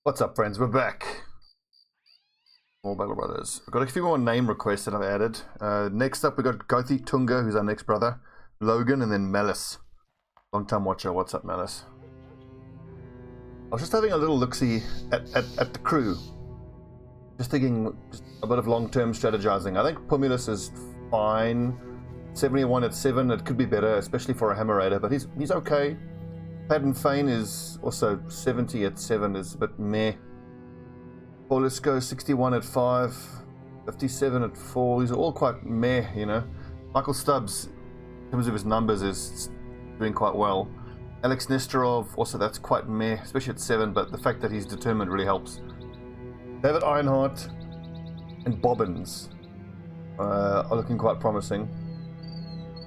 What's up, friends? We're back. More Battle Brothers. We've got a few more name requests that I've added. Next up, we got Gothi Tunga, who's our next brother. Logan, and then Malice. Long time watcher. What's up, Malice? I was just having a little look-see at the crew. Just thinking just a bit of long-term strategizing. I think Pumulus is fine. 71 at 7, it could be better, especially for a Hammer Raider, but he's okay. Padden Fane is also 70 at 7, is a bit meh. Paulisco 61 at 5, 57 at 4, these are all quite meh, you know. Michael Stubbs, in terms of his numbers, is doing quite well. Alex Nesterov, also that's quite meh, especially at 7, but the fact that he's determined really helps. David Ironheart and Bobbins are looking quite promising.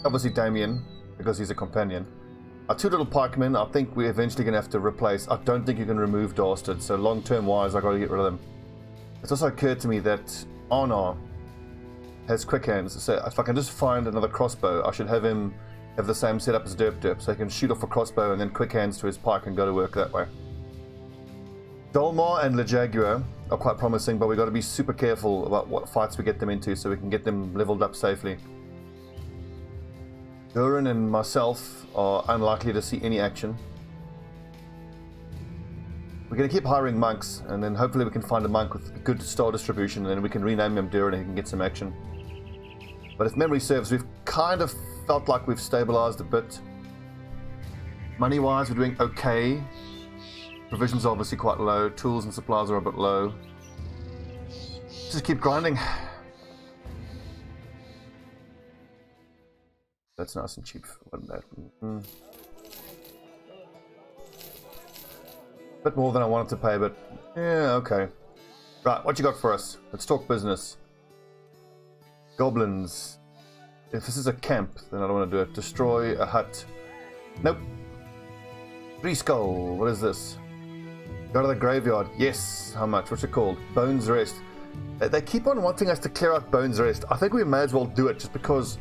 Obviously Damien, because he's a companion. Our two little pikemen, I think we're eventually going to have to replace. I don't think you can remove Dastard, so long-term wise, I've got to get rid of them. It's also occurred to me that Arnar has quick hands, so if I can just find another crossbow, I should have him have the same setup as Derp, so he can shoot off a crossbow and then quick hands to his pike and go to work that way. Dolmar and Le Jaguar are quite promising, but we've got to be super careful about what fights we get them into so we can get them leveled up safely. Durin and myself are unlikely to see any action. We're going to keep hiring monks, and then hopefully we can find a monk with good star distribution, and then we can rename him Durin and he can get some action. But if memory serves, we've kind of felt like we've stabilized a bit. Money-wise, we're doing okay. Provisions are obviously quite low. Tools and supplies are a bit low. Just keep grinding. That's nice and cheap. Wasn't that? Bit more than I wanted to pay, but yeah, okay. Right, what you got for us? Let's talk business. Goblins. If this is a camp, then I don't want to do it. Destroy a hut. Nope. 3 skull. What is this? Go to the graveyard. Yes. How much? What's it called? Bones Rest. They keep on wanting us to clear out Bones Rest. I think we may as well do it just because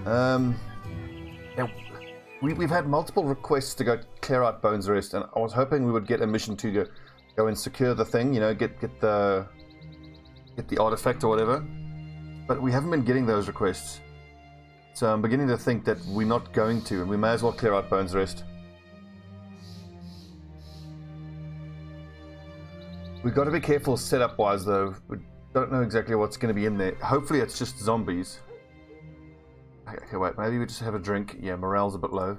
yeah, we've had multiple requests to go clear out Bones Rest, and I was hoping we would get a mission to go and secure the thing, you know, get the artifact or whatever. But we haven't been getting those requests. So I'm beginning to think that we're not going to, and we may as well clear out Bones Rest. We've got to be careful setup-wise, though. We don't know exactly what's going to be in there. Hopefully it's just zombies. Okay, wait, maybe we just have a drink. Yeah, morale's a bit low.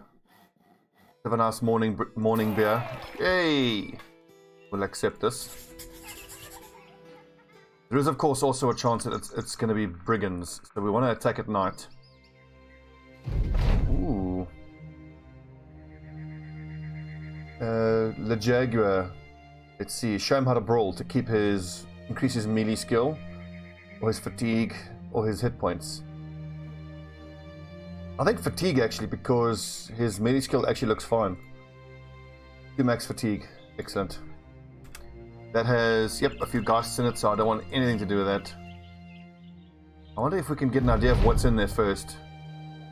Have a nice morning beer. Yay! We'll accept this. There is, of course, also a chance that it's going to be brigands, so we want to attack at night. Ooh. Le Jaguar. Let's see. Show him how to brawl to keep increase his melee skill, or his fatigue, or his hit points. I think fatigue actually, because his melee skill actually looks fine. 2 max fatigue. Excellent. That has, yep, a few ghasts in it, so I don't want anything to do with that. I wonder if we can get an idea of what's in there first.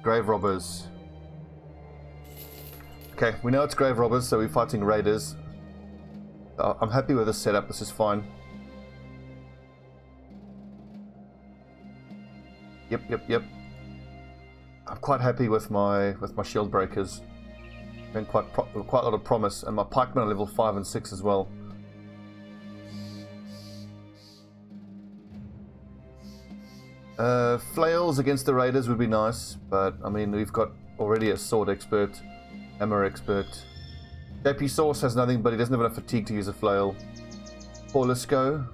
Grave robbers. Okay, we know it's grave robbers, so we're fighting raiders. I'm happy with this setup, this is fine. Yep. I'm quite happy with my shield breakers. Been quite a lot of promise, and my pikemen are level 5 and 6 as well. Flails against the raiders would be nice, but I mean we've got already a sword expert, hammer expert. JP Source has nothing, but he doesn't have enough fatigue to use a flail. Paulisco,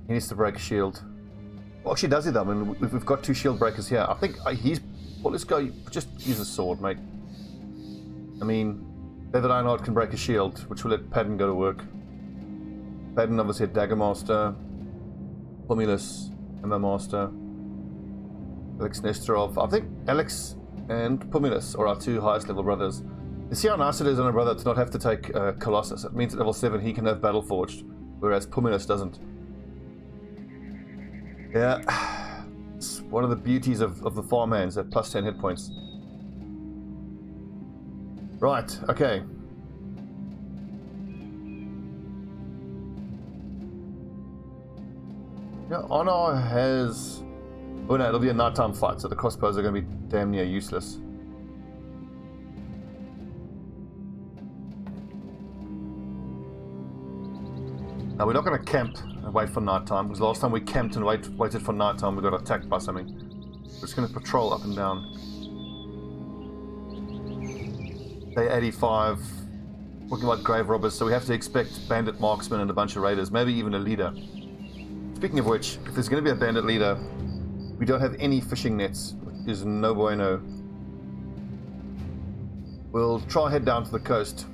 he needs to break a shield. Well, actually, does he though? I mean, we've got 2 shield breakers here. I think Paulisco, just use a sword, mate. I mean, David Ironheart can break a shield, which will let Padden go to work. Padden obviously a dagger master. Pumulus, hammer master. Alex Nesterov. I think Alex and Pumulus are our 2 highest level brothers. You see how nice it is on a brother to not have to take Colossus. It means at level 7 he can have Battle Forged, whereas Pumulus doesn't. Yeah, it's one of the beauties of the farmhands, at plus 10 hit points. Right, okay. Yeah, Honor has... Oh no, it'll be a nighttime fight, so the crossbows are going to be damn near useless. Now we're not going to camp and wait for nighttime, because last time we camped and waited for nighttime we got attacked by something. We're just going to patrol up and down. Day 85. Talking about grave robbers, so we have to expect bandit marksmen and a bunch of raiders, maybe even a leader. Speaking of which, if there's going to be a bandit leader, we don't have any fishing nets, which is no bueno. We'll try head down to the coast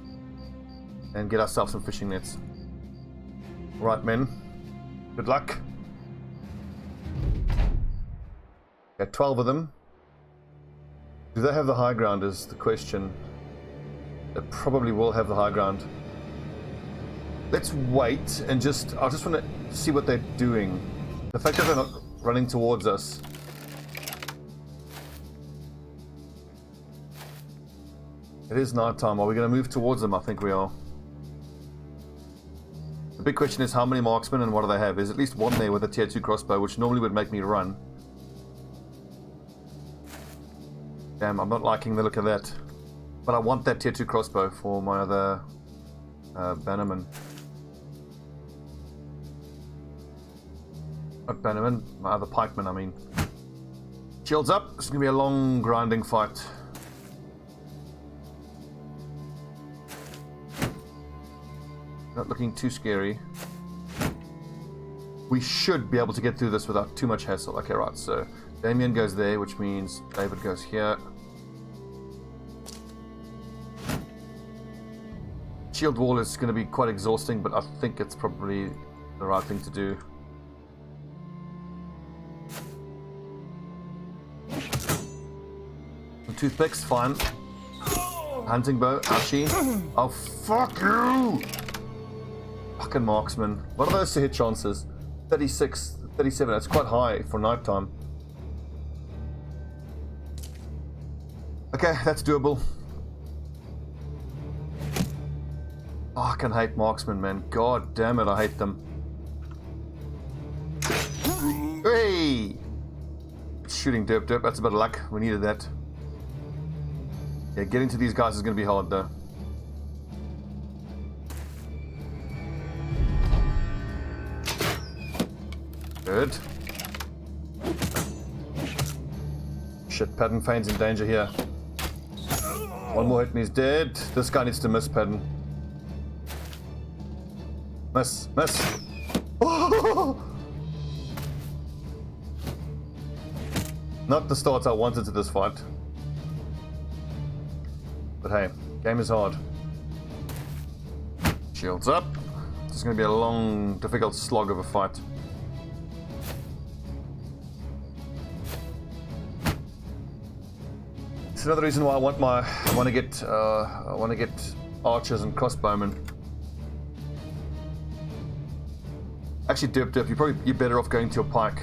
and get ourselves some fishing nets. Right, men. Good luck. Got 12 of them. Do they have the high ground is the question. They probably will have the high ground. Let's wait and I just want to see what they're doing. The fact that they're not running towards us. It is night time. Are we going to move towards them? I think we are. The big question is how many marksmen and what do they have? There's at least one there with a tier 2 crossbow, which normally would make me run. Damn, I'm not liking the look of that. But I want that tier 2 crossbow for my other bannerman. Not bannerman, my other pikeman, I mean. Shields up. It's going to be a long, grinding fight. Not looking too scary. We should be able to get through this without too much hassle. Okay, right, so Damien goes there, which means David goes here. Shield wall is going to be quite exhausting, but I think it's probably the right thing to do. Some toothpicks, fine. Hunting bow, ouchie. Oh, fuck you! Fucking marksman. What are those to hit chances? 36, 37, that's quite high for nighttime. Okay, that's doable. Fucking hate marksmen, man. God damn it, I hate them. Hey! Shooting derp, that's a bit of luck. We needed that. Yeah, getting to these guys is going to be hard, though. Good. Shit, Padden Fane's in danger here. One more hit and he's dead. This guy needs to miss Padden. Miss. Oh! Not the start I wanted to this fight. But hey, game is hard. Shields up. This is going to be a long, difficult slog of a fight. It's another reason why I want to get archers and crossbowmen. Actually, derp, you're better off going to a pike.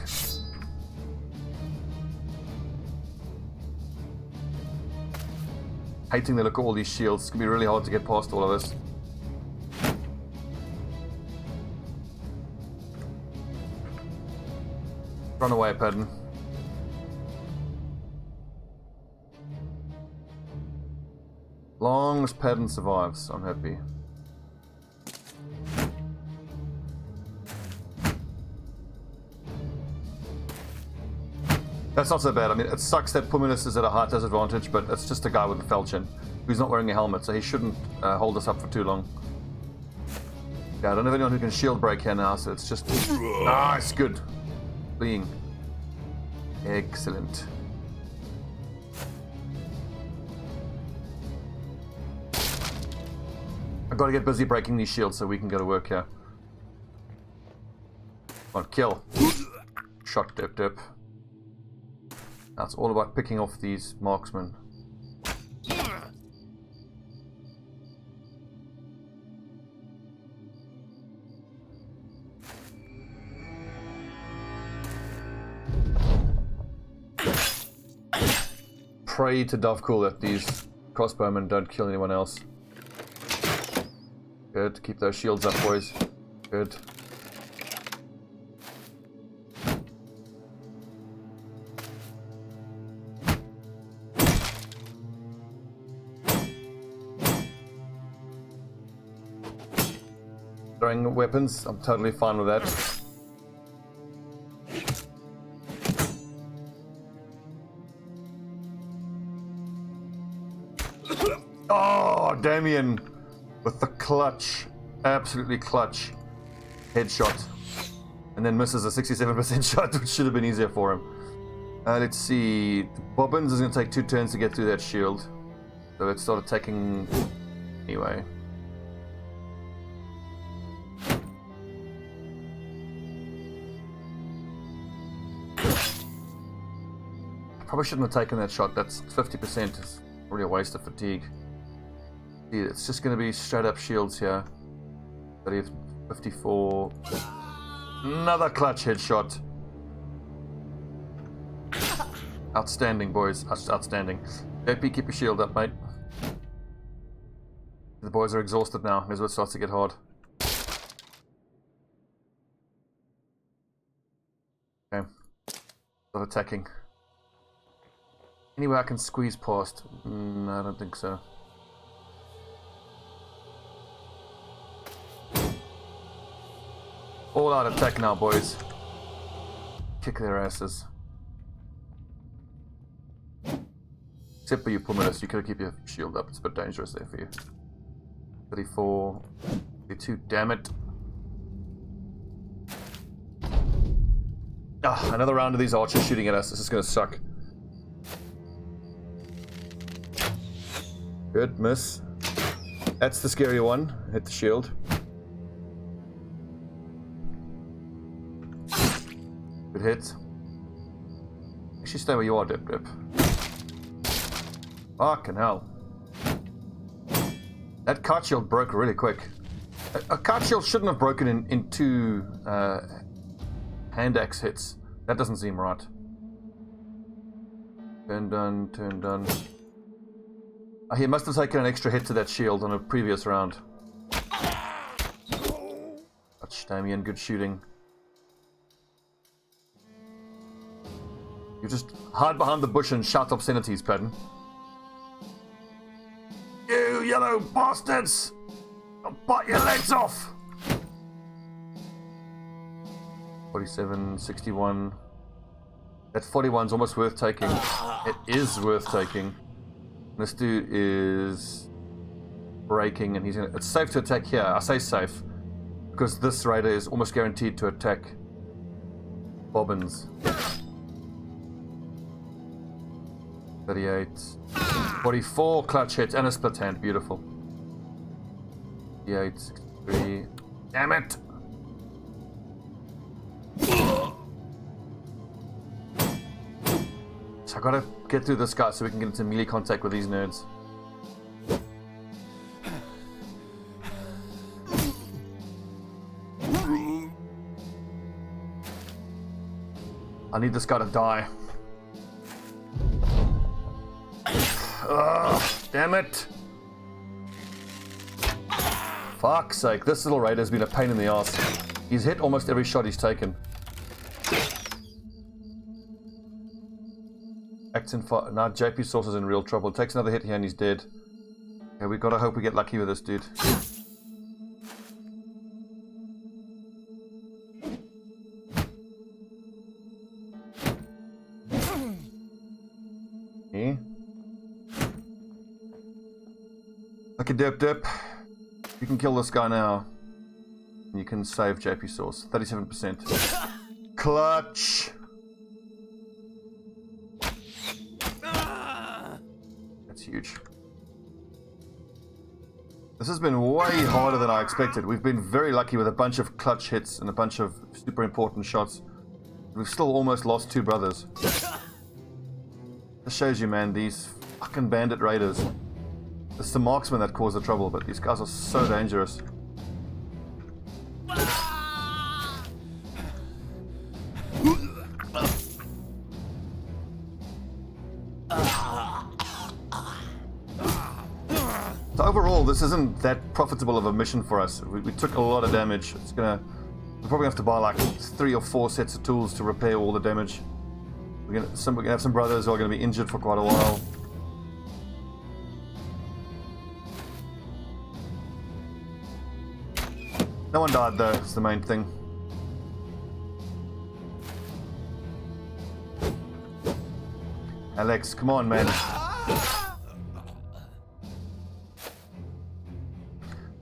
Hating the look of all these shields. It's gonna be really hard to get past all of this. Run away, Padden. Long as Padden survives, I'm happy. That's not so bad. I mean, it sucks that Puminus is at a height disadvantage, but it's just a guy with a falchion who's not wearing a helmet, so he shouldn't hold us up for too long. Yeah, I don't have anyone who can shield break here now, so it's just... Nice, good. Fleeing. Excellent. I've got to get busy breaking these shields so we can go to work here. Come on, kill. Shot, derp. Now it's all about picking off these marksmen. Pray to Davkul that these crossbowmen don't kill anyone else. Good, keep those shields up, boys. Good. throwing weapons. I'm totally fine with that. Oh, Damien with the clutch, absolutely clutch headshot, and then misses a 67% shot, which should have been easier for him. Let's see. Bobbins is going to take 2 turns to get through that shield, so let's start attacking anyway. Probably shouldn't have taken that shot. That's 50%. It's probably a waste of fatigue. See, it's just going to be straight up shields here. 30th, 54. Another clutch headshot. Outstanding, boys. Outstanding. JP, keep your shield up, mate. The boys are exhausted now. Here's where it starts to get hard. Okay. Start attacking. Anywhere I can squeeze past? No, I don't think so. All out attack now, boys. Kick their asses. Except for you, Pumilis. You could keep your shield up. It's a bit dangerous there for you. 34. 32. Damn it. Ah, another round of these archers shooting at us. This is going to suck. Good, miss. That's the scary one. Hit the shield. Good hit. Actually, stay where you are, Dip Dip. Fucking hell. That cart shield broke really quick. A cart shield shouldn't have broken in 2 hand axe hits. That doesn't seem right. Turn done, turn done. Oh, he must have taken an extra hit to that shield on a previous round. Touch Damien, good shooting. You just hide behind the bush and shout obscenities, Patton. You yellow bastards! I'll bite your legs off! 47, 61. That 41's almost worth taking. It is worth taking. This dude is breaking, and he's gonna. It's safe to attack here. I say safe because this raider is almost guaranteed to attack Bobbins. 38, 44 clutch hits and a split hand. Beautiful. 58, 63. Damn it! So I gotta get through this guy so we can get into melee contact with these nerds. I need this guy to die. Ugh, damn it! Fuck's sake, this little raider's been a pain in the ass. He's hit almost every shot he's taken. Now JP Source is in real trouble. Takes another hit here and he's dead. Okay, we gotta hope we get lucky with this dude. Okay. Okay, Dip Dip. You can kill this guy now. You can save JP Source. 37%. Clutch! Huge. This has been way harder than I expected. We've been very lucky with a bunch of clutch hits and a bunch of super important shots. We've still almost lost 2 brothers. This shows you, man, these fucking bandit raiders. It's the marksmen that cause the trouble, but these guys are so dangerous. So overall, this isn't that profitable of a mission for us. We took a lot of damage. We're probably have to buy like 3 or 4 sets of tools to repair all the damage. We're gonna have some brothers who are gonna be injured for quite a while. No one died though, is the main thing. Alex, come on, man.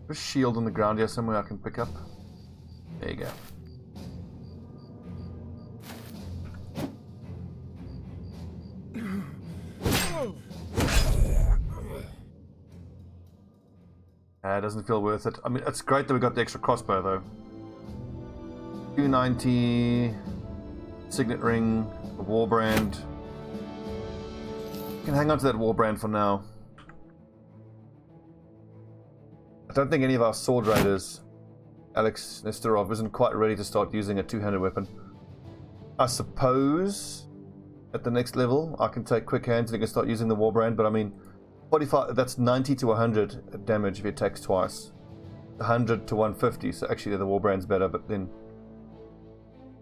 There's a shield on the ground here somewhere I can pick up. There you go. Doesn't feel worth it. I mean, it's great that we got the extra crossbow though. 290 signet ring, a war brand. You can hang on to that war brand for now. I don't think any of our sword raiders, Alex Nesterov, isn't quite ready to start using a two-handed weapon. I suppose at the next level I can take quick hands and he can start using the war brand, but I mean 45, that's 90 to 100 damage if he attacks twice. 100 to 150, so actually the war brand's better, but then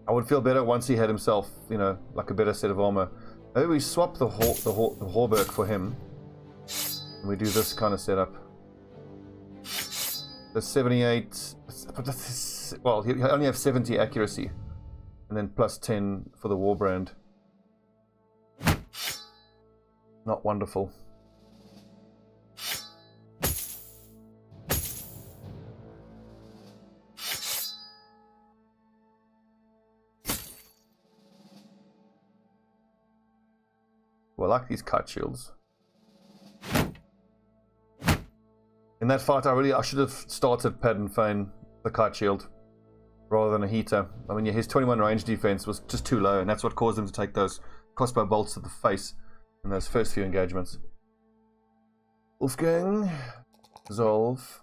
I would feel better once he had himself, you know, like a better set of armor. Maybe we swap the Hauberk for him and we do this kind of setup. The 78, but that's, well, he only have 70 accuracy and then plus 10 for the war brand. Not wonderful. Well, I like these kite shields. In that fight, I should have started Pad and Fane, the kite shield, rather than a heater. I mean, yeah, his 21 range defense was just too low, and that's what caused him to take those crossbow bolts to the face in those first few engagements. Wolfgang, resolve.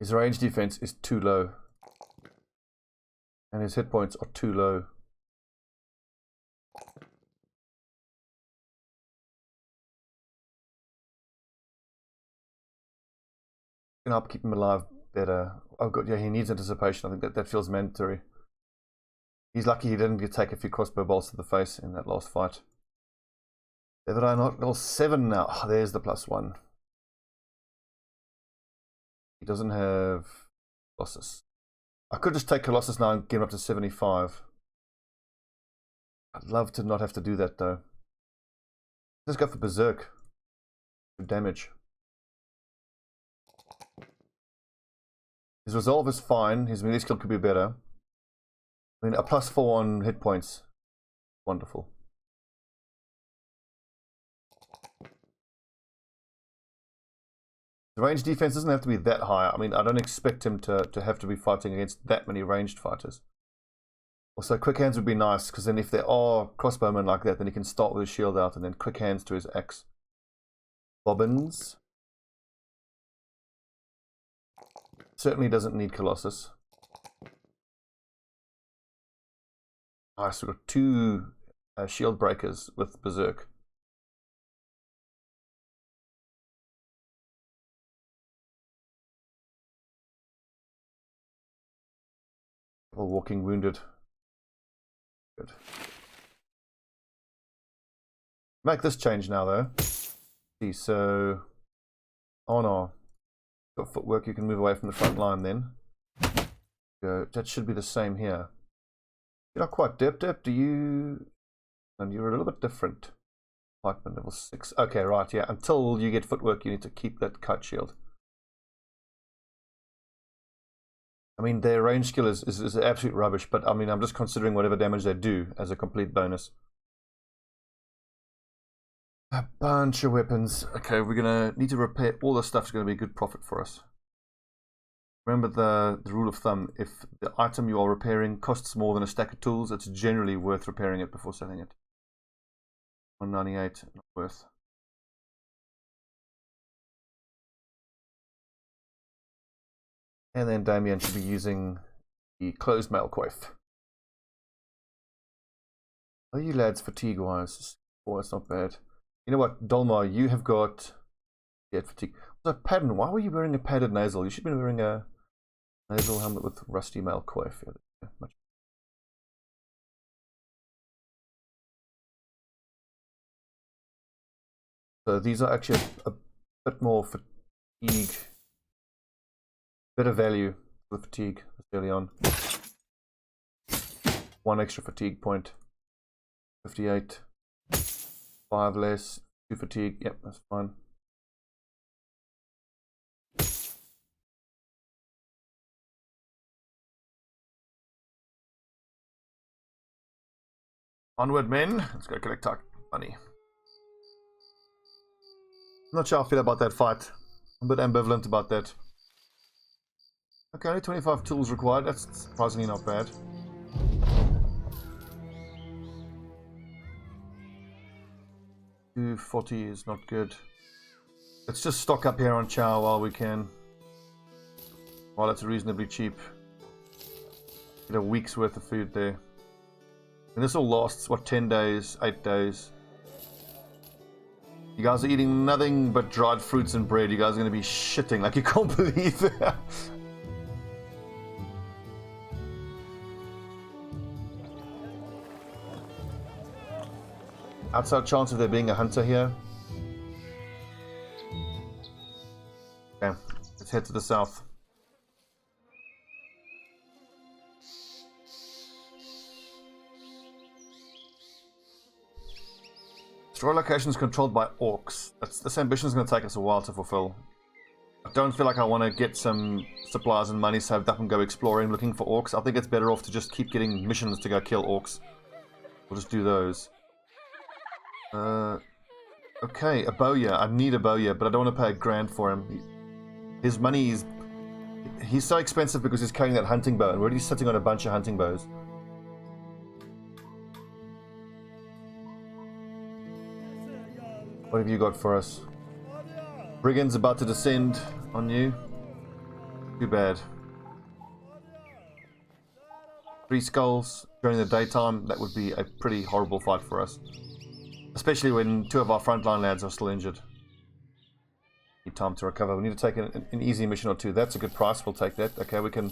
His range defense is too low, and his hit points are too low. Can help keep him alive better. Oh god, yeah, he needs anticipation. I think that feels mandatory. He's lucky he didn't take a few crossbow bolts to the face in that last fight. Did I not? Level 7 now. Oh, there's the +1. He doesn't have Colossus. I could just take Colossus now and get him up to 75. I'd love to not have to do that though. Let's go for Berserk. Good damage. His resolve is fine. His melee skill could be better. I mean, a +4 on hit points. Wonderful. The range defense doesn't have to be that high. I mean, I don't expect him to have to be fighting against that many ranged fighters. Also, quick hands would be nice, because then if there are crossbowmen like that, then he can start with his shield out and then quick hands to his axe. Bobbins. Certainly doesn't need Colossus. Nice, we've got 2 shield breakers with Berserk. Walking wounded. Good. Make this change now though. See, so oh no. Got footwork, you can move away from the front line then. Go. That should be the same here. You're not quite Dip, do you? And you're a little bit different. Pikeman level 6. Okay, right, yeah. Until you get footwork, you need to keep that kite shield. I mean, their range skill is absolute rubbish, but I mean, I'm just considering whatever damage they do as a complete bonus. A bunch of weapons. Okay, we're gonna need to repair all this stuff's gonna be a good profit for us. Remember the rule of thumb, if the item you are repairing costs more than a stack of tools, it's generally worth repairing it before selling it. 198, not worth. And then Damien should be using the closed mail coif. Are you lads fatigue wise? Oh, it's not bad. You know what, Dolmar, you have got fatigue. So Paddon, why were you wearing a padded nasal? You should be wearing a nasal helmet with rusty mail coif. Yeah, much. So these are actually a bit more fatigue Bit of value with fatigue early on. 1 extra fatigue point. 58. 5 less. 2 fatigue. Yep, that's fine. Onward, men. Let's go collect our money. Not sure how I feel about that fight. I'm a bit ambivalent about that. Okay, only 25 tools required. That's surprisingly not bad. $240 is not good. Let's just stock up here on chow while we can. While it's reasonably cheap. Get a week's worth of food there. And this all lasts, what, 10 days, 8 days. You guys are eating nothing but dried fruits and bread. You guys are going to be shitting like you can't believe it. Outside chance of there being a hunter here. Okay, let's head to the south. Destroy locations controlled by orcs. This ambition is going to take us a while to fulfill. I don't feel like I want to get some supplies and money saved up and go exploring looking for orcs. I think it's better off to just keep getting missions to go kill orcs. We'll just do those. Okay, a bowyer. I need a bowyer, but I don't want to pay $1,000 for him. His money is... He's so expensive because he's carrying that hunting bow, and we're already sitting on a bunch of hunting bows. What have you got for us? Brigands about to descend on you. Too bad. 3 skulls during the daytime. That would be a pretty horrible fight for us. Especially when 2 of our frontline lads are still injured. Need time to recover. We need to take an easy mission or 2. That's a good price. We'll take that. Okay, we can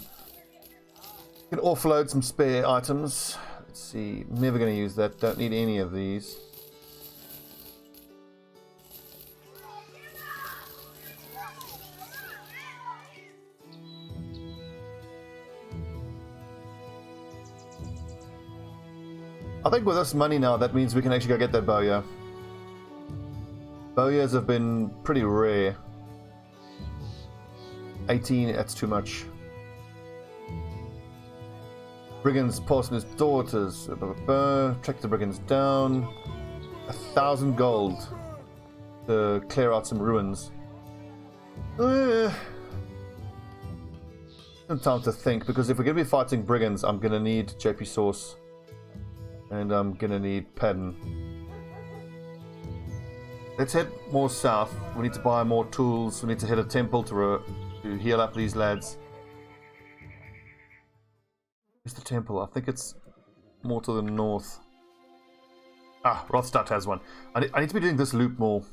offload some spare items. Let's see. Never going to use that. Don't need any of these. I think with this money now, that means we can actually go get that bowyer. Bowyers have been pretty rare. 18, that's too much. Brigands, Parson's daughters. Track the brigands down. 1,000 gold to clear out some ruins. Some time to think, because if we're going to be fighting brigands, I'm going to need JP Sauce. And I'm gonna need padding. Let's head more south. We need to buy more tools. We need to hit a temple to heal up these lads. Where's the temple? I think it's more to the north. Ah, Rothstadt has one. I need to be doing this loop more.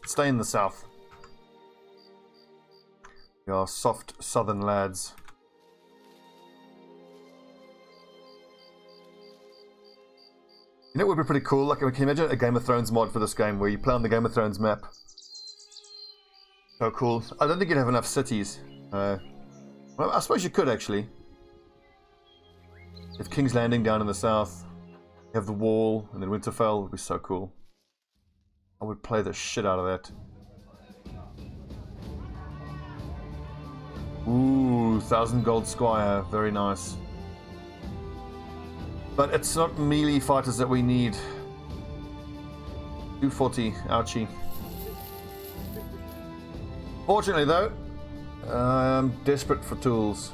Stay in the south. We are soft southern lads. You know what would be pretty cool? Like, can you imagine a Game of Thrones mod for this game where you play on the Game of Thrones map? So cool. I don't think you'd have enough cities. Well, I suppose you could, actually. If King's Landing down in the south, you have the Wall, and then Winterfell would be so cool. I would play the shit out of that. Ooh, 1,000 gold squire. Very nice. But it's not melee fighters that we need. 240, ouchie. Fortunately though, I'm desperate for tools.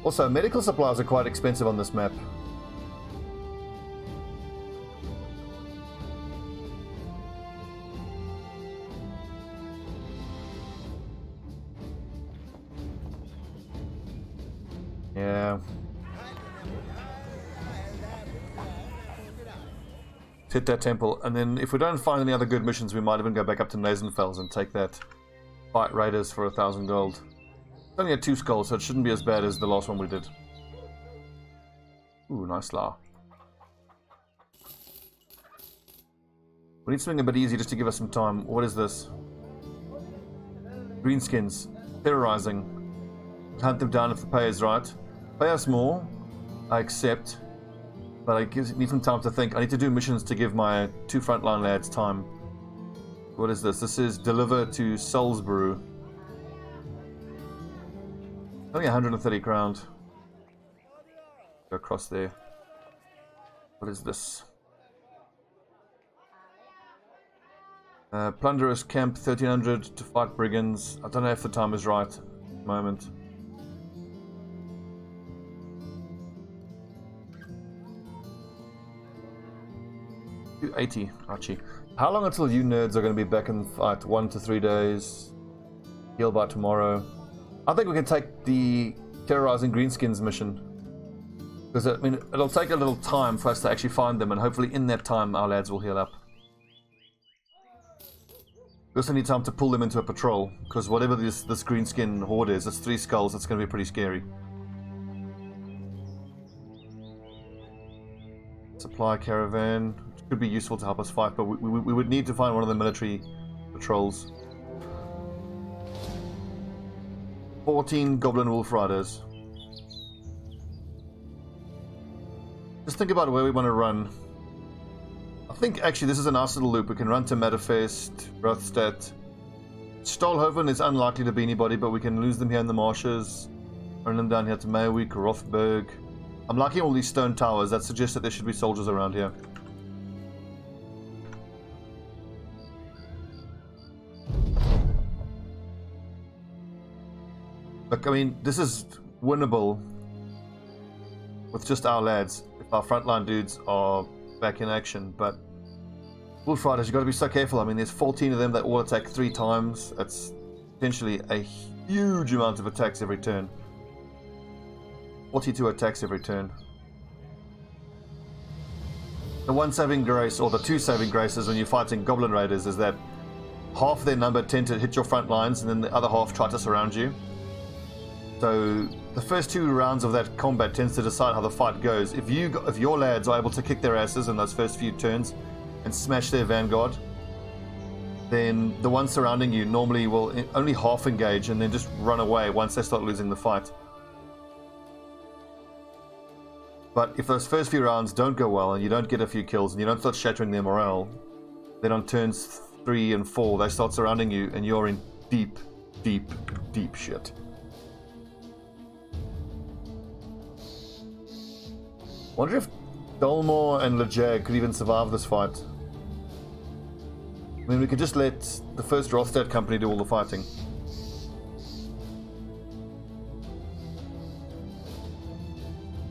Also, medical supplies are quite expensive on this map. Yeah. Hit that temple, and then if we don't find any other good missions, we might even go back up to Nazenfels and take that. Fight raiders for 1,000 gold. It's only a 2 skulls, so it shouldn't be as bad as the last one we did. Ooh, nice la. We need something a bit easy just to give us some time. What is this? Greenskins. terrorizing. Hunt them down if the pay is right. Pay us more, I accept, but I need some time to think. I need to do missions to give my 2 frontline lads time. What is this? This is deliver to Salisbury. Only 130 ground. Go across there. What is this? Plunderous camp 1300 to fight brigands. I don't know if the time is right at the moment. $80, Archie. How long until you nerds are going to be back in the fight? 1 to 3 days. Heal by tomorrow. I think we can take the terrorizing Greenskins mission. Because, I mean, it'll take a little time for us to actually find them, and hopefully in that time our lads will heal up. We also need time to pull them into a patrol, because whatever this Greenskin horde is, it's 3 skulls, it's going to be pretty scary. Supply caravan, which could be useful to help us fight, but we would need to find one of the military patrols. 14 Goblin Wolf Riders. Just think about where we want to run. I think actually this is a nice little loop. We can run to Matterfest, Rothstadt. Stolhoven is unlikely to be anybody, but we can lose them here in the marshes. Run them down here to Mayweek, Rothberg. I'm liking all these stone towers. That suggests that there should be soldiers around here. Look, I mean, this is winnable with just our lads, if our frontline dudes are back in action, but Wolf Riders, you've got to be so careful. I mean, there's 14 of them that all attack 3 times. That's potentially a huge amount of attacks every turn. 42 attacks every turn. The one saving grace, or the 2 saving graces when you're fighting Goblin Raiders, is that half their number tend to hit your front lines, and then the other half try to surround you. So the first 2 rounds of that combat tends to decide how the fight goes. If your lads are able to kick their asses in those first few turns and smash their vanguard, then the ones surrounding you normally will only half engage and then just run away once they start losing the fight. But if those first few rounds don't go well and you don't get a few kills and you don't start shattering their morale, then on turns 3 and 4 they start surrounding you and you're in deep, deep, deep shit. Wonder if Dolmore and Lejag could even survive this fight. I mean, we could just let the first Rothstadt company do all the fighting.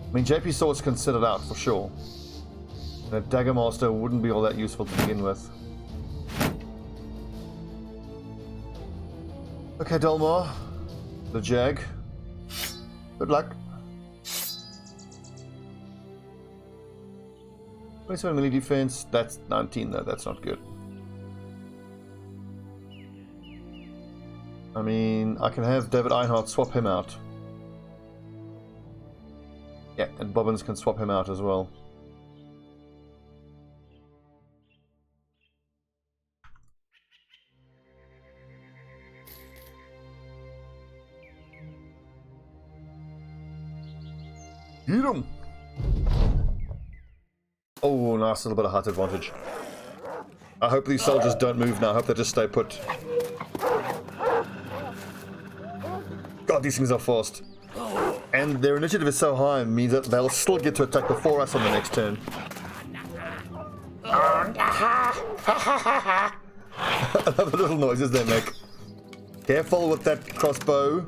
I mean, JP Sword's considered out for sure. And a Daggermaster wouldn't be all that useful to begin with. Okay, Dolmore. Lejag. Good luck. 27 melee defense, that's 19 though, that's not good. I mean, I can have David Einhardt swap him out. Yeah, and Bobbins can swap him out as well. Get him! Oh, nice little bit of height advantage. I hope these soldiers don't move now. I hope they just stay put. God, these things are fast. And their initiative is so high, it means that they'll still get to attack before us on the next turn. I love the little noises they make. Careful with that crossbow.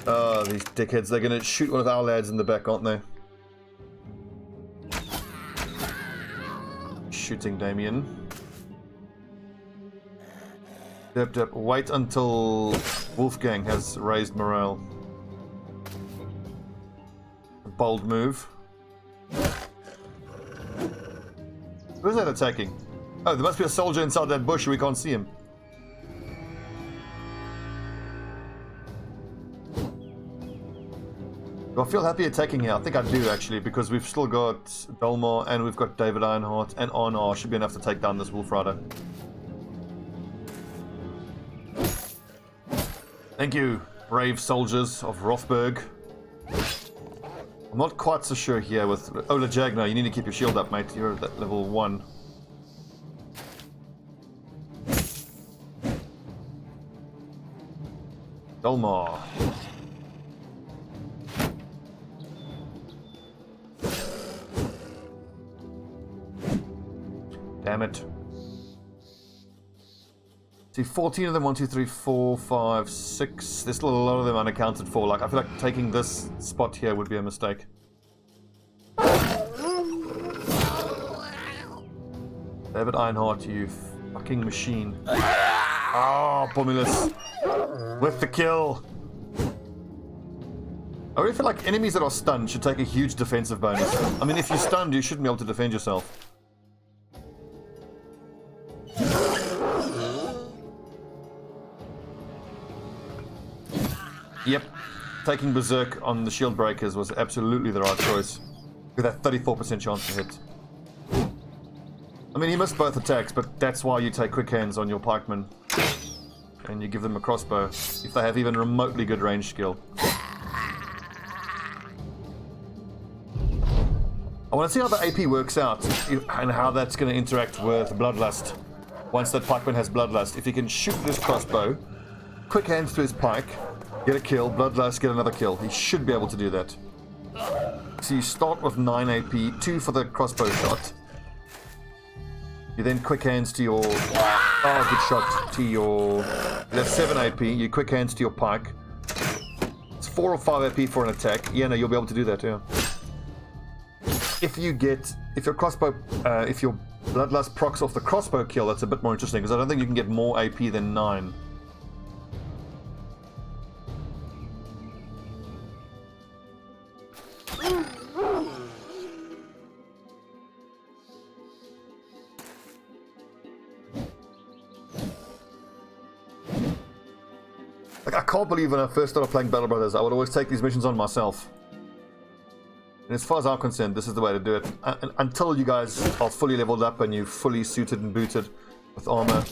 Oh, these dickheads. They're going to shoot one of our lads in the back, aren't they? Shooting Damien. Dip. Wait until Wolfgang has raised morale. A bold move. Who's that attacking? Oh, there must be a soldier inside that bush. We can't see him. Do I feel happy attacking here? I think I do actually, because we've still got Dolmar and we've got David Ironheart, and Arnar should be enough to take down this Wolf Rider. Thank you, brave soldiers of Rothberg. I'm not quite so sure here with Ola Jagna. You need to keep your shield up, mate. You're at level 1. Dolmar. Damn it. See, 14 of them, 1, 2, 3, 4, 5, 6. There's still a lot of them unaccounted for. Like, I feel like taking this spot here would be a mistake. David Ironheart, you fucking machine. Oh, Pomulus. With the kill. I really feel like enemies that are stunned should take a huge defensive bonus. I mean, if you're stunned, you shouldn't be able to defend yourself. Yep, taking Berserk on the shield breakers was absolutely the right choice. With that 34% chance to hit. I mean, he missed both attacks, but that's why you take quick hands on your pikemen. And you give them a crossbow, if they have even remotely good range skill. I want to see how the AP works out, and how that's going to interact with Bloodlust. Once that pikeman has Bloodlust, if he can shoot this crossbow, quick hands to his pike, get a kill, Bloodlust, get another kill. He should be able to do that. So you start with 9 AP, 2 for the crossbow shot. You then quick hands to your... Oh, good shot to your... That's 7 AP, you quick hands to your pike. It's 4 or 5 AP for an attack. Yeah, no, you'll be able to do that, yeah. If you get... If your crossbow... if your Bloodlust procs off the crossbow kill, that's a bit more interesting, because I don't think you can get more AP than 9. Like, I can't believe when I first started playing Battle Brothers, I would always take these missions on myself. And as far as I'm concerned, this is the way to do it. Until you guys are fully leveled up and you're fully suited and booted with armor,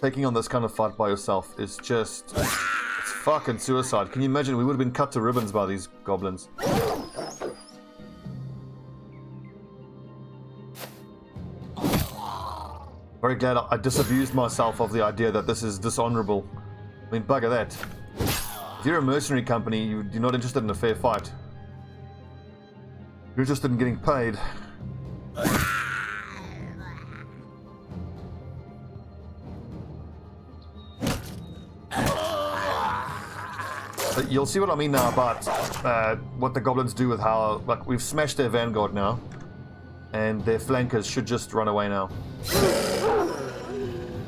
taking on this kind of fight by yourself is just... It's fucking suicide. Can you imagine? We would have been cut to ribbons by these goblins. Very glad I disabused myself of the idea that this is dishonorable. I mean, bugger that. If you're a mercenary company, you're not interested in a fair fight. You're interested in getting paid. But you'll see what I mean now about what the goblins do with how... Like, we've smashed their vanguard now. And their flankers should just run away now.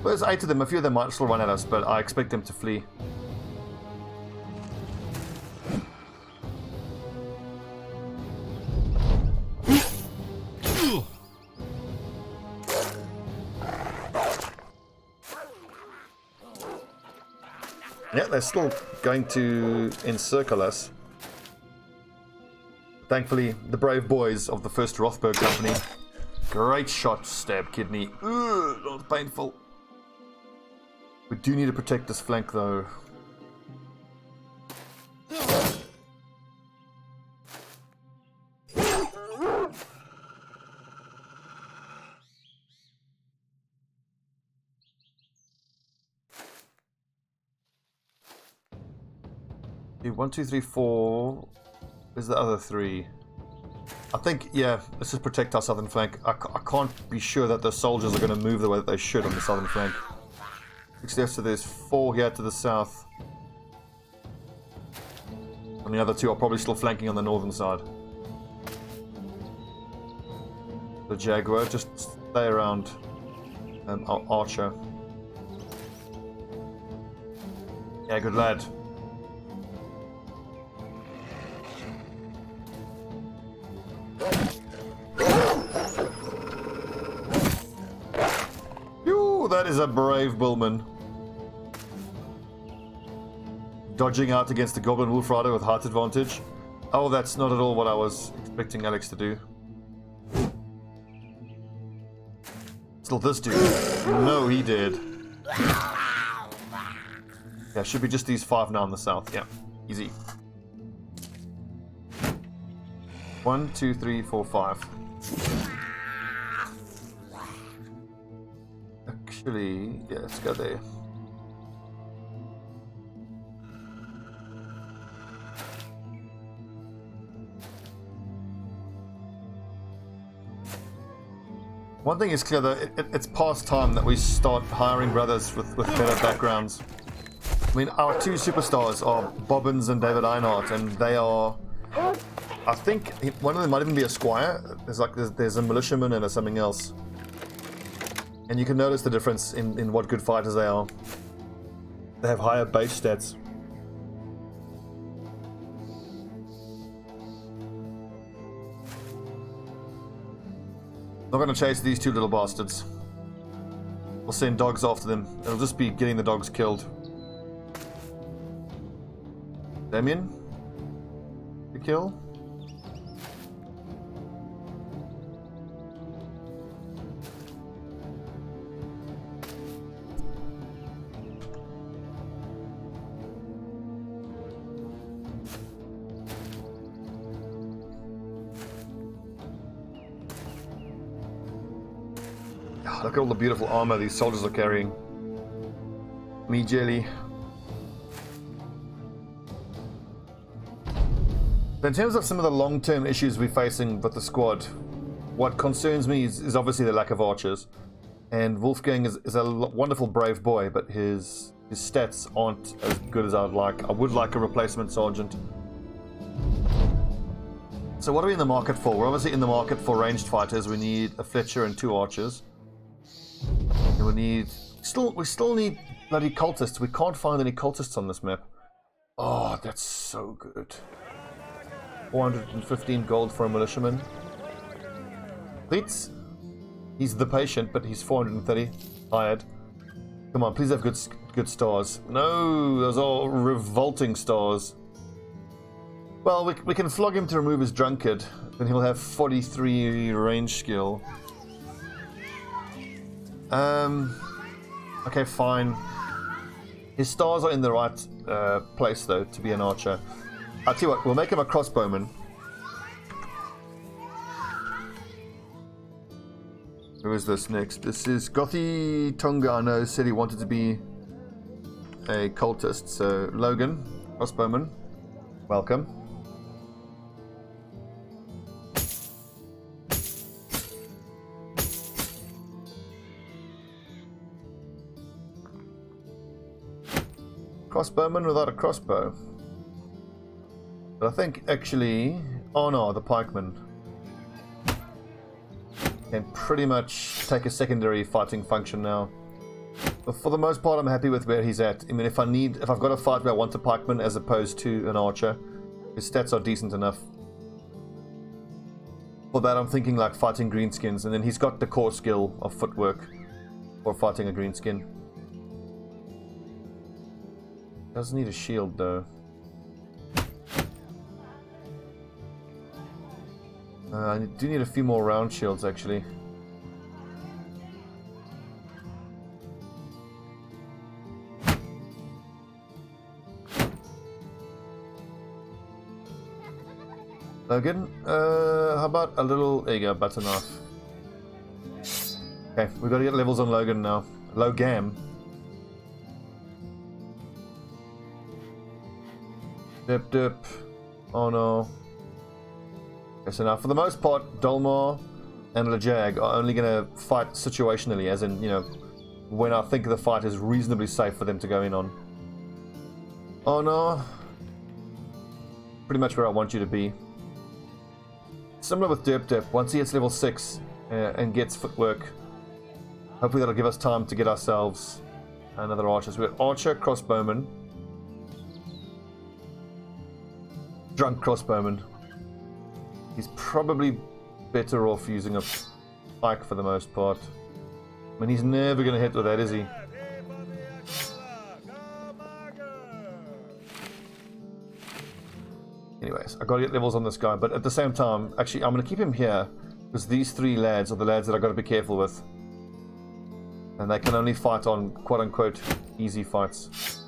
Well, there's 8 of them. A few of them might still run at us, but I expect them to flee. Yeah, they're still going to encircle us. Thankfully, the brave boys of the first Rothberg company. Great shot, stab kidney. Ugh, that was painful. We do need to protect this flank, though. Okay, 1, 2, 3, 4. Where's the other 3? I think, yeah, let's just protect our southern flank. I can't be sure that the soldiers are going to move the way that they should on the southern flank. So there's 4 here to the south. And the other 2 are probably still flanking on the northern side. The Jaguar, just stay around. Archer. Yeah, good lad. That is a brave bullman. Dodging out against the Goblin Wolf Rider with height advantage. Oh, that's not at all what I was expecting Alex to do. Still this dude. No, he did. Okay, Yeah, should be just these 5 now in the south. Yeah, easy. 1, 2, 3, 4, 5. Actually, yeah, let's go there. One thing is clear though, it's past time that we start hiring brothers with better backgrounds. I mean, our 2 superstars are Bobbins and David Einhardt, and they are, I think one of them might even be a squire. There's a militiaman and something else. And you can notice the difference in what good fighters they are. They have higher base stats. Not going to chase these 2 little bastards. We'll send dogs after them. It'll just be getting the dogs killed. Damien? The kill? Look at all the beautiful armor these soldiers are carrying. Me jelly. But in terms of some of the long-term issues we're facing with the squad, what concerns me is obviously the lack of archers. And Wolfgang is a wonderful brave boy, but his stats aren't as good as I'd like. I would like a replacement sergeant. So what are we in the market for? We're obviously in the market for ranged fighters. We need a Fletcher and 2 archers. And we still need bloody cultists. We can't find any cultists on this map. Oh, that's so good. 415 gold for a militiaman. Please. He's the patient, but he's 430 hired. Come on, please have good stars. No, those are revolting stars. Well, we can flog him to remove his drunkard, then he'll have 43 range skill. Okay, fine. His stars are in the right place, though, to be an archer. I'll tell you what, we'll make him a crossbowman. Who is this next? This is Gothi Tonga, I know, said he wanted to be a cultist. So, Logan, crossbowman, welcome. Crossbowman without a crossbow. But I think actually, oh no, the pikeman can pretty much take a secondary fighting function now. But for the most part, I'm happy with where he's at. I mean, if I've got a fight where I want a pikeman as opposed to an archer, his stats are decent enough. For that, I'm thinking like fighting greenskins, and then he's got the core skill of footwork for fighting a greenskin. Doesn't need a shield though. I do need a few more round shields actually. Logan, how about a little, there you go, butter knife. Okay, we've got to get levels on Logan now. Logam. Dip. Oh no. Okay, so now for the most part, Dolmar and Lejag are only going to fight situationally, as in, you know, when I think the fight is reasonably safe for them to go in on. Oh no. Pretty much where I want you to be. Similar with Dip, once he hits level 6 and gets footwork, hopefully that'll give us time to get ourselves another archer. So we've got archer, crossbowman, drunk crossbowman. He's probably better off using a pike for the most part. I mean, he's never going to hit with that, is he? Anyways, I gotta get levels on this guy, but at the same time, actually, I'm gonna keep him here because these 3 lads are the lads that I gotta be careful with, and they can only fight on quote-unquote easy fights.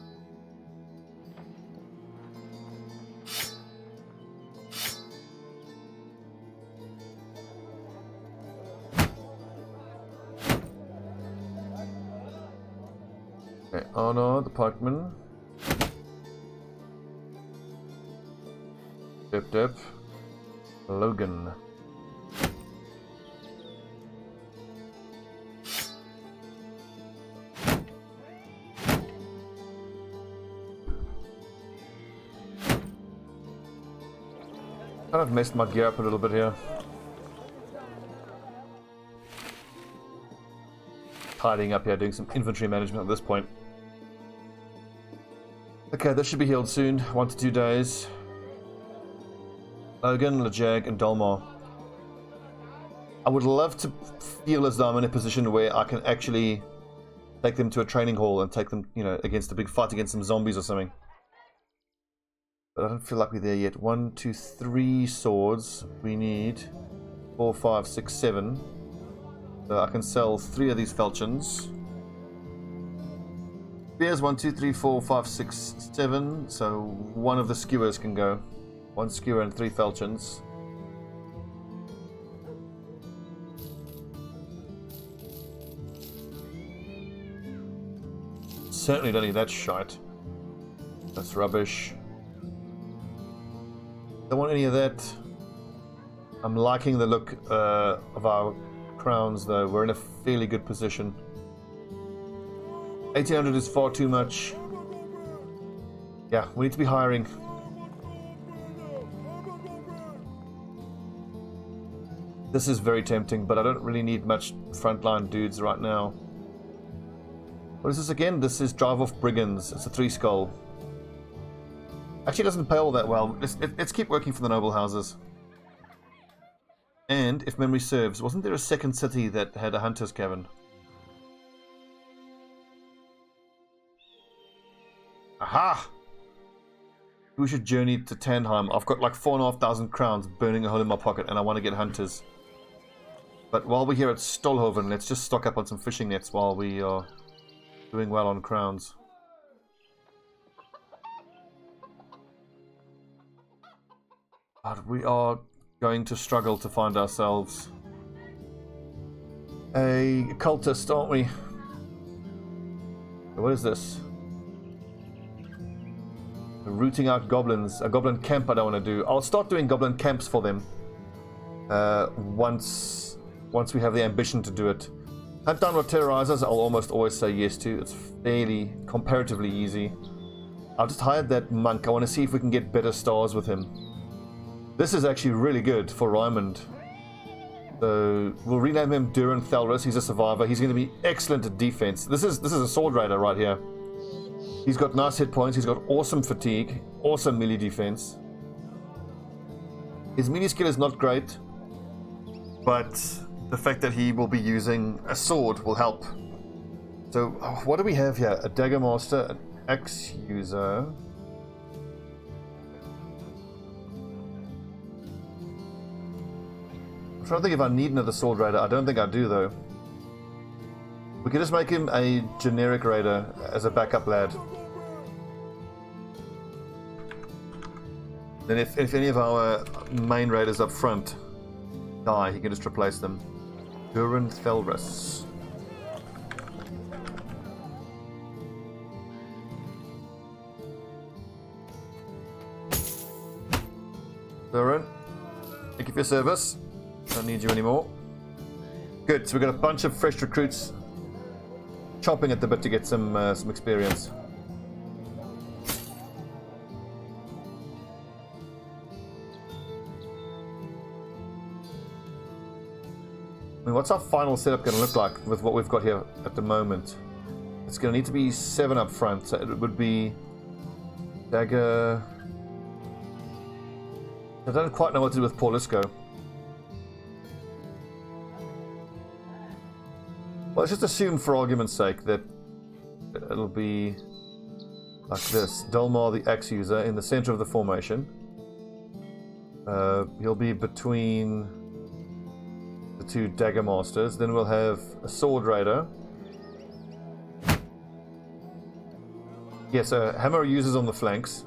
Honor, the pikeman. Dip. Logan. Kind of messed my gear up a little bit here. Tidying up here, doing some inventory management at this point. Okay, this should be healed soon. 1 to 2 days. Logan, Lejag, and Dolmar. I would love to feel as though I'm in a position where I can actually take them to a training hall and take them, you know, against a big fight against some zombies or something. But I don't feel like we're there yet. 1, 2, 3 swords. We need 4, 5, 6, 7. So I can sell 3 of these falchions. Spears 1, 2, 3, 4, 5, 6, 7. So 1 of the skewers can go. 1 skewer and 3 falchions. Certainly don't need that shite. That's rubbish. Don't want any of that. I'm liking the look of our crowns though. We're in a fairly good position. 1800 is far too much. Yeah, we need to be hiring. This is very tempting, but I don't really need much frontline dudes right now. What is this again? This is Drive Off Brigands. It's a 3 skull. Actually doesn't pay all that well. Let's keep working for the noble houses. And, if memory serves, wasn't there a second city that had a hunter's cabin? Aha! We should journey to Tannheim. I've got like 4,500 crowns burning a hole in my pocket and I want to get hunters. But while we're here at Stolhoven, let's just stock up on some fishing nets while we are doing well on crowns. But we are going to struggle to find ourselves a cultist, aren't we? What is this? Rooting out goblins. A goblin camp I don't want to do. I'll start doing goblin camps for them. Once we have the ambition to do it. Hunt down what terrorizers, I'll almost always say yes to. It's fairly, comparatively easy. I'll just hire that monk. I want to see if we can get better stars with him. This is actually really good for Raymond. So we'll rename him Duran Thalris. He's a survivor. He's going to be excellent at defense. This is a sword raider right here. He's got nice hit points. He's got awesome fatigue, awesome melee defense. His melee skill is not great, but the fact that he will be using a sword will help. So what do we have here? A dagger master, an axe user. I'm trying to think if I need another sword raider. I don't think I do though. We could just make him a generic raider as a backup lad. Then if any of our main raiders up front die, he can just replace them. Duran Thalris. Duran, thank you for your service. Don't need you anymore. Good, so we've got a bunch of fresh recruits chomping at the bit to get some experience. I mean, what's our final setup going to look like with what we've got here at the moment? It's going to need to be 7 up front, so it would be dagger. I don't quite know what to do with Paulisco. Well, let's just assume for argument's sake that it'll be like this. Dolmar, the axe user, in the center of the formation. He'll be between the 2 dagger masters. Then we'll have a sword raider. Yes, hammer users on the flanks.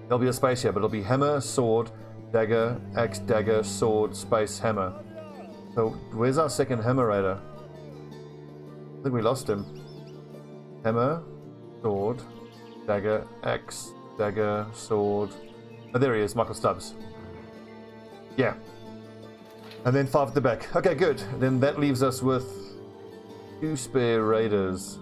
There'll be a space here, but it'll be hammer, sword, dagger, axe, dagger, sword, space, hammer. So, where's our second hammer raider? I think we lost him. Hammer, sword, dagger, axe, dagger, sword. Oh, there he is, Michael Stubbs. Yeah. And then 5 at the back. Okay, good. Then that leaves us with 2 spare raiders.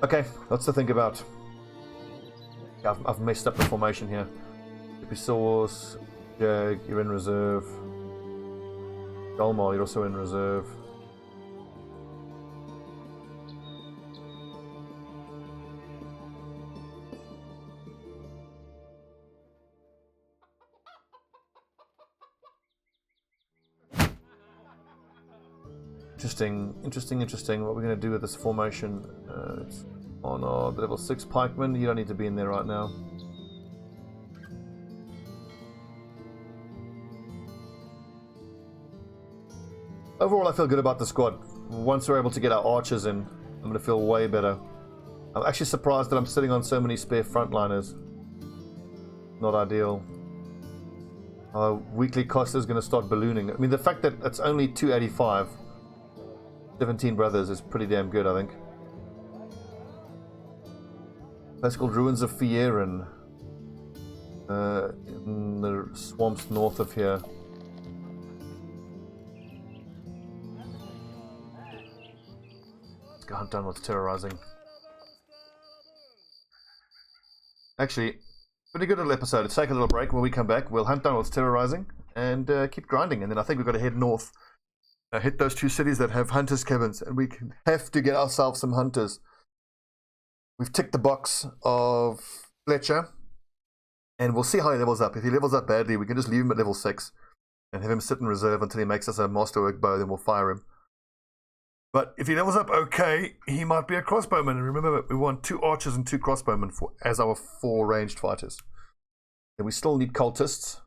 Okay, lots to think about. I've messed up the formation here. Episaurus, Jag, you're in reserve. Golmar, you're also in reserve. Interesting. What we're going to do with this formation. It's on our level 6 pikeman. You don't need to be in there right now. Overall, I feel good about the squad. Once we're able to get our archers in, I'm going to feel way better. I'm actually surprised that I'm sitting on so many spare frontliners. Not ideal. Our weekly cost is going to start ballooning. I mean, the fact that it's only 285, 17 brothers is pretty damn good, I think. Place called Ruins of Fierin. In the swamps north of here. Let's go hunt down what's terrorizing. Actually, pretty good little episode. Let's take a little break. When we come back, we'll hunt down what's terrorizing and keep grinding. And then I think we've got to head north. Hit those 2 cities that have hunters' cabins, and we have to get ourselves some hunters. We've ticked the box of Fletcher, and we'll see how he levels up. If he levels up badly, we can just leave him at level 6 and have him sit in reserve until he makes us a masterwork bow, then we'll fire him. But if he levels up okay, he might be a crossbowman. And remember, we want 2 archers and 2 crossbowmen as our 4 ranged fighters. And we still need cultists.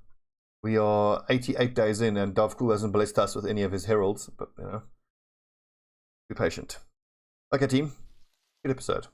We are 88 days in, and Davkul hasn't blessed us with any of his heralds, but, you know, be patient. Okay, team, good episode.